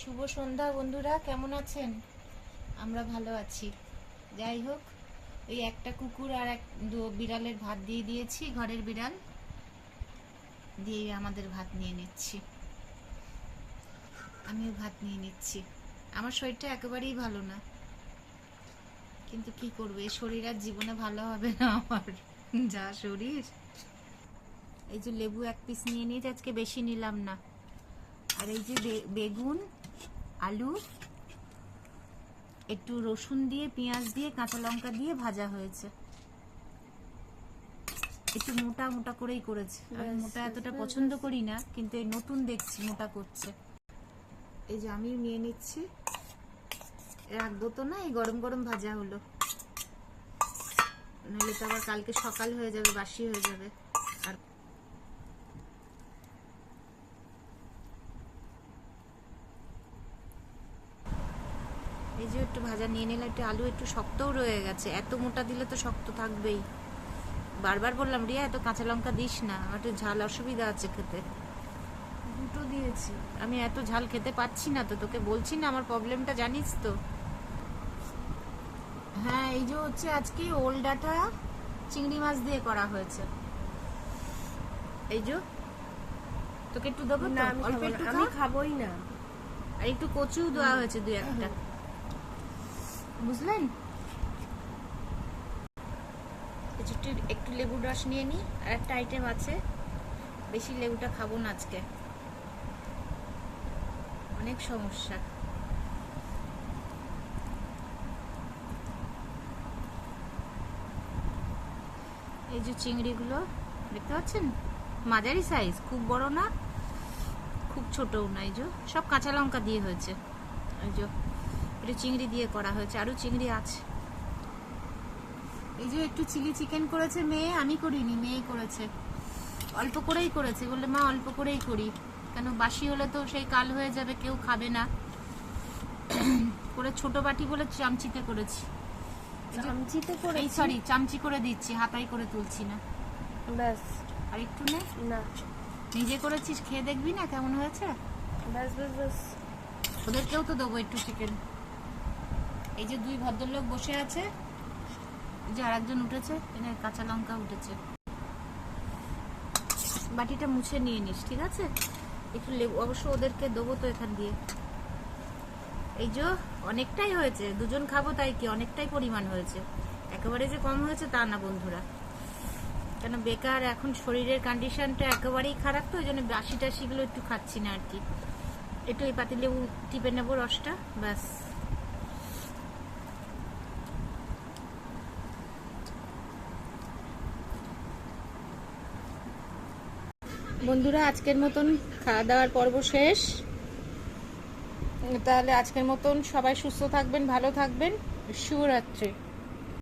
শুভ সন্ধ্যা বন্ধুরা, কেমন আছেন? আমরা ভালো আছি। যাই হোক, ওই একটা কুকুর আর বিড়ালের ভাত দিয়ে দিয়েছি, ঘরের বিড়াল দিয়ে আমাদের ভাত নিয়ে নিচ্ছি। আমিও ভাত নিয়ে নিচ্ছি। আমার শরীরটা একেবারেই ভালো না, কিন্তু কি করবো, এই শরীর আর জীবনে ভালো হবে না আমার, যা শরীর। এই যে লেবু এক পিস নিয়ে নিয়েছি, আজকে বেশি নিলাম না। আর এই যে বেগুন, আলু, একটু রসুন দিয়ে, পেঁয়াজ দিয়ে, কাঁচা লঙ্কা দিয়ে ভাজা হয়েছে। একটু মোটা মোটা করেই করেছে। আমি মোটা এতটা পছন্দ করি না, কিন্তু এই নতুন দেখছি মোটা করছে। এই যে আমি নিয়ে নিচ্ছি, রাখবো তো না, এই গরম গরম ভাজা হলো, নাহলে তো আবার কালকে সকাল হয়ে যাবে, বাসি হয়ে যাবে। আর এই যে একটু ভাজা নিয়ে নিলাম, একটু আলু একটু শক্তও রয়ে গেছে, এত মোটা দিলে তো শক্ত থাকবেই। বারবার বললাম রিয়া এত কাঁচা লঙ্কা দিস না, আমার একটু ঝাল অসুবিধা আছে খেতে। দুটো দিয়েছি, আমি এত ঝাল খেতে পাচ্ছি না তো, তোকে বলছি না আমার প্রবলেমটা জানিস তো। হ্যাঁ, এই যে হচ্ছে আজকে ওল ডাঁটা চিংড়ি মাছ দিয়ে করা হয়েছে। এই যে তোকে একটু দেবো তো, অল্প একটু খা। আমি খাবোই না। আর একটু কচু দেওয়া হয়েছে, দুই একটা, বুঝলেন? একটু লেবুর রস নিয়ে নি। আর একটা আইটেম আছে, বেশি লেবুটা খাবো না আজকে, অনেক সমস্যা। এই যে চিংড়িগুলো দেখতে পাচ্ছেন, মাঝারি সাইজ, খুব বড় না খুব ছোটও না। এই যে সব কাঁচা লঙ্কা দিয়ে হয়েছে। এই যে একটু চিংড়ি দিয়ে করা হয়েছে, আরো চিংড়ি আছে। এই যে একটু চিলি চিকেন করেছে মেয়ে, আমি করিনি, মেয়ে করেছে। অল্প করেই করেছে, বললে মা অল্প করেই করি, কেন বাসি হলে তো সেই কাল হয়ে যাবে, কেউ খাবে না। করে ছোট বাটি বলে চামচিতে করেছি। চামচিতে করে, এই সরি, চামচি করে দিচ্ছি, হাতাই করে তুলছি না। ব্যাস। আর একটু নে না, নিজে করেছিস, খেয়ে দেখবি না কেমন হয়েছে। ব্যাস ব্যাস ব্যাস। ওদেরকেও তো দেবো একটু চিকেন। এই যে দুই ভদ্রলোক বসে আছে, এই যে আরেকজন উঠেছে, এনে কাঁচা লঙ্কা উঠেছে। বাটিটা মুছে নিয়ে নিস, ঠিক আছে? একটু লেবু অবশ্য ওদেরকে দেবো তো এখান দিয়ে। এই যে অনেকটাই হয়েছে, দুজন খাবো তাই কি, অনেকটাই পরিমাণ হয়েছে, একেবারে যে কম হয়েছে তা না বন্ধুরা। কেন বেকার, এখন শরীরের কন্ডিশনটা একেবারেই খারাপ, তো ওই জন্য বাসি টাসিগুলো একটু খাচ্ছি না আর কি। একটু এই পাতি লেবু টিপে নেবো রসটা, ব্যাস। বন্ধুরা, আজকের মতন খাওয়া দাওয়ার পর্ব শেষ। তাহলে আজকের মতন সবাই সুস্থ থাকবেন, ভালো থাকবেন, শুভরাত্রি।